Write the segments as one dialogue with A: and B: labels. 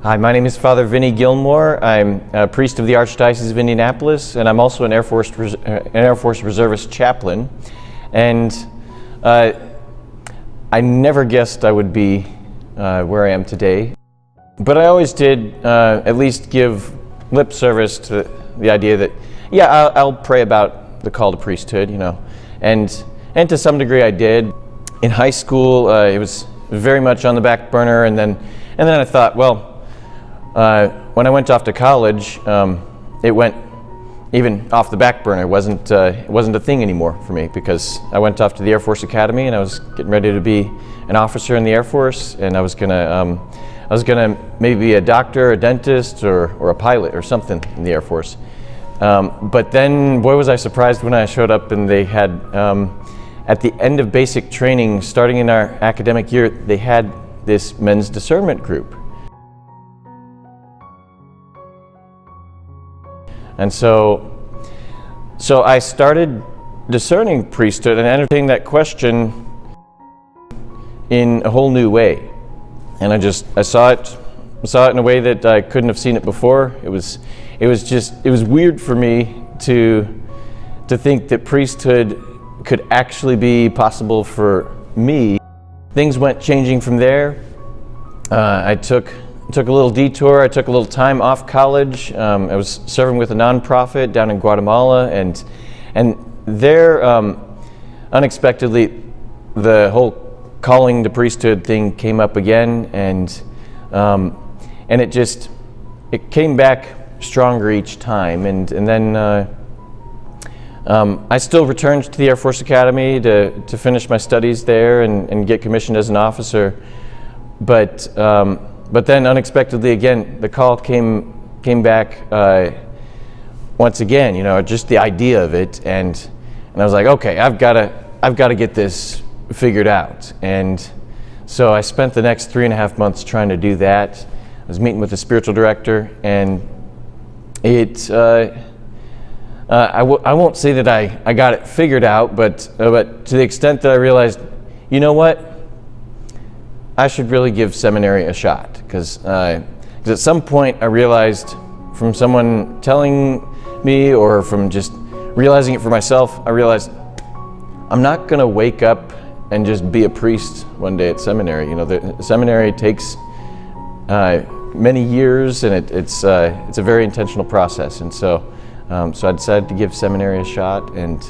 A: Hi, my name is Father Vincent Gillmore. I'm a priest of the Archdiocese of Indianapolis, and I'm also an Air Force Reservist chaplain. And I never guessed I would be where I am today, but I always did at least give lip service to the idea that, yeah, I'll pray about the call to priesthood, and to some degree I did. In high school, it was very much on the back burner, and then I thought, well, when I went off to college, it went even off the back burner. It wasn't a thing anymore for me, because I went off to the Air Force Academy and I was getting ready to be an officer in the Air Force, and I was gonna maybe be a doctor, a dentist, or a pilot or something in the Air Force. But then, boy, was I surprised when I showed up and they had, at the end of basic training, starting in our academic year, they had this men's discernment group. And so I started discerning priesthood and entertaining that question in a whole new way. And I saw it in a way that I couldn't have seen it before. It was weird for me to think that priesthood could actually be possible for me. Things went changing from there. I took a little detour. I took a little time off college. I was serving with a nonprofit down in Guatemala, and there, unexpectedly, the whole calling to priesthood thing came up again, and it came back stronger each time. And then I still returned to the Air Force Academy to finish my studies there and get commissioned as an officer, But then unexpectedly again, the call came back once again, just the idea of it, and I was like, okay, I've got to get this figured out. And so I spent the next 3.5 months trying to do that. I was meeting with the spiritual director, and I won't say that I got it figured out, but to the extent that I realized, you know what, I should really give seminary a shot, because at some point I realized, from someone telling me or from just realizing it for myself, I realized I'm not going to wake up and just be a priest one day at seminary. The seminary takes many years, and it's a very intentional process, and so I decided to give seminary a shot, and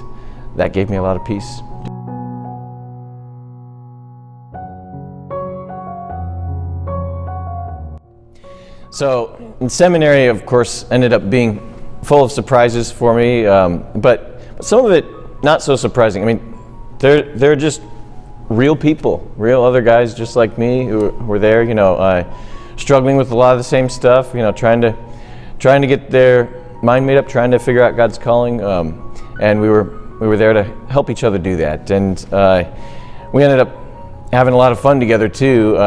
A: that gave me a lot of peace. So seminary, of course, ended up being full of surprises for me, but some of it not so surprising. I mean, they're just real people, real other guys just like me who were there, struggling with a lot of the same stuff, trying to get their mind made up, trying to figure out God's calling, and we were there to help each other do that, and we ended up having a lot of fun together too.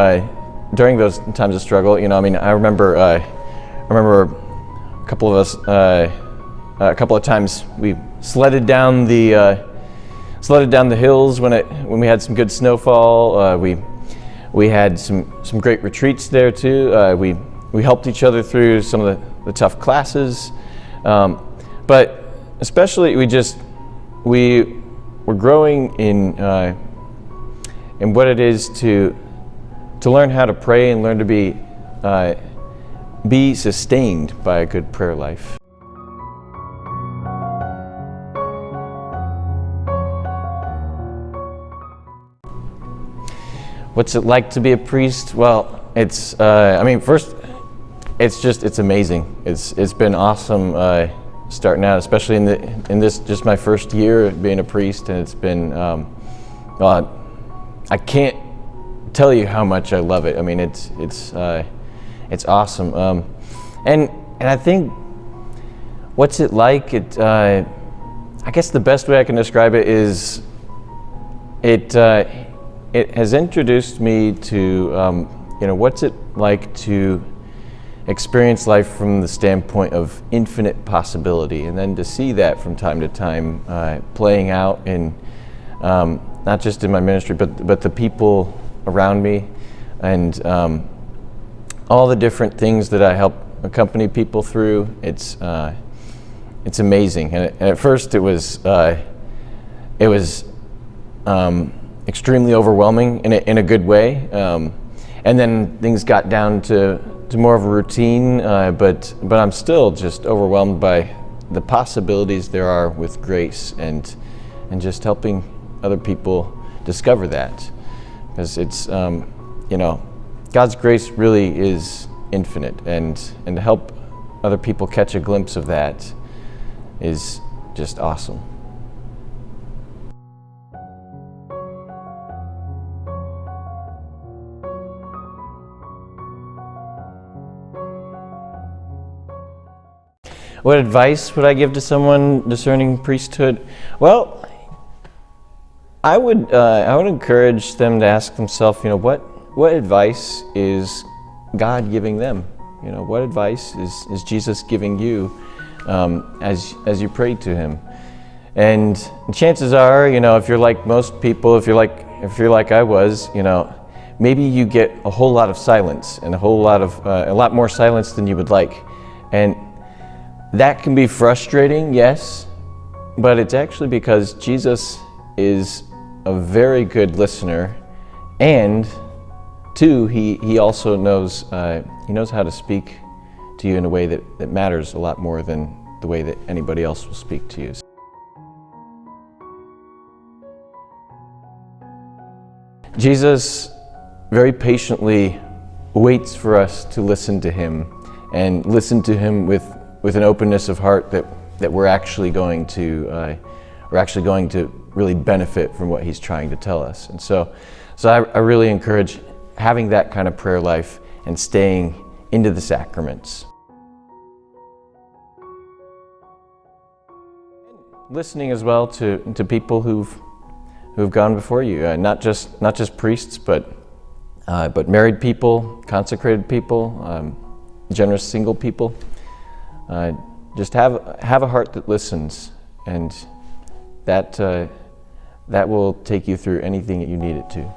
A: During those times of struggle, I remember a couple of us, a couple of times we sledded down the hills when we had some good snowfall. We had some great retreats there too. We helped each other through some of the tough classes, but especially we were growing in what it is to learn how to pray and learn to be sustained by a good prayer life. What's it like to be a priest? Well, it's first, it's amazing. It's been awesome starting out, especially in this just my first year of being a priest, and it's been I can't tell you how much I love it. I mean, it's awesome. And I think what's it like? I guess the best way I can describe it is it has introduced me to what's it like to experience life from the standpoint of infinite possibility, and then to see that from time to time playing out in not just in my ministry, but the people around me, and all the different things that I help accompany people through, it's amazing. And at first it was extremely overwhelming in a good way. And then things got down to more of a routine, but I'm still just overwhelmed by the possibilities there are with grace and just helping other people discover that. Because it's, God's grace really is infinite, and to help other people catch a glimpse of that is just awesome. What advice would I give to someone discerning priesthood? Well, I would encourage them to ask themselves, what advice is God giving them? What advice is Jesus giving you as you pray to Him? And chances are, if you're like most people, if you're like I was, maybe you get a whole lot of silence and a lot more silence than you would like, and that can be frustrating, yes, but it's actually because Jesus is a very good listener, and two, he also knows how to speak to you in a way that matters a lot more than the way that anybody else will speak to you. Jesus very patiently waits for us to listen to Him, and listen to Him with an openness of heart that we're actually going to really benefit from what He's trying to tell us. And so I really encourage having that kind of prayer life and staying into the sacraments. Listening as well to people who've gone before you, not just priests, but married people, consecrated people, generous single people. Just have a heart that listens, and that will take you through anything that you need it to.